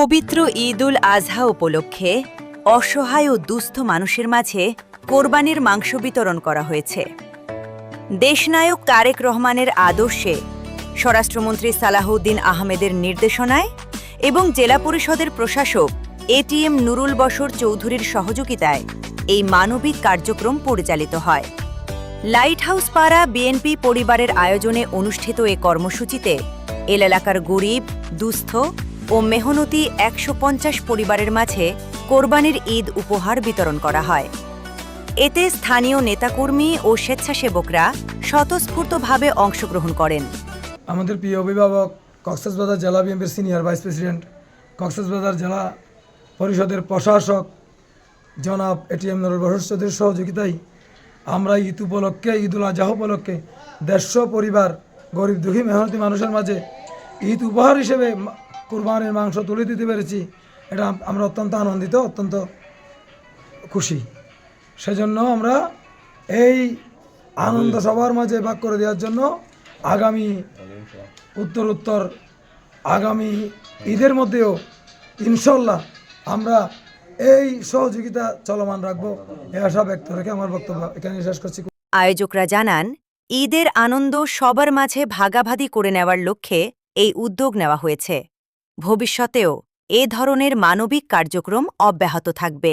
পবিত্র ঈদ উল আজহা উপলক্ষে অসহায় ও দুস্থ মানুষের মাঝে কোরবানির মাংস বিতরণ করা হয়েছে। দেশনায়ক তারেক রহমানের আদর্শে, স্বরাষ্ট্রমন্ত্রী সালাহউদ্দিন আহমেদের নির্দেশনায় এবং জেলা পরিষদের প্রশাসক এটিএম নুরুল বশর চৌধুরীর সহযোগিতায় এই মানবিক কার্যক্রম পরিচালিত হয়। লাইট হাউস পাড়া বিএনপি পরিবারের আয়োজনে অনুষ্ঠিত এ কর্মসূচিতে এলাকার গরিব, দুস্থ ও মেহনতি ১৫০ পরিবারের মাঝে কোরবানির ঈদ উপহার বিতরণ করা হয়। এতে স্থানীয় নেতাকর্মী ও স্বেচ্ছাসেবকরা স্বতঃস্ফূর্তভাবে অংশগ্রহণ করেন। আমাদের প্রিয় অভিভাবক কক্সবাজার জেলা বিএনপির সিনিয়র ভাইস প্রেসিডেন্ট, কক্সবাজার জেলা পরিষদের প্রশাসক জনাব এটিএম নুরুল বশর চৌধুরীর সহযোগিতায় আমরা ঈদ উপলক্ষে, ঈদ উল আজহা উপলক্ষে ১৫০ পরিবার গরিব দুঃখী মেহনতি মানুষের মাঝে ঈদ উপহার হিসেবে কোরবানির মাংস তুলে দিতে পেরেছি। এটা আমরা অত্যন্ত আনন্দিত, অত্যন্ত খুশি। সেজন্য আমরা এই আনন্দ সবার মাঝে ভাগ করে দেওয়ার জন্য আগামী ঈদের মধ্যেও ইনশাল্লাহ আমরা এই সহযোগিতা চলমান রাখবো, এই আশা ব্যক্ত রেখে আমার বক্তব্য এখানে শেষ করছি। আয়োজকরা জানান, ঈদের আনন্দ সবার মাঝে ভাগাভাগি করে নেওয়ার লক্ষ্যে এই উদ্যোগ নেওয়া হয়েছে। ভবিষ্যতেও এ ধরনের মানবিক কার্যক্রম অব্যাহত থাকবে।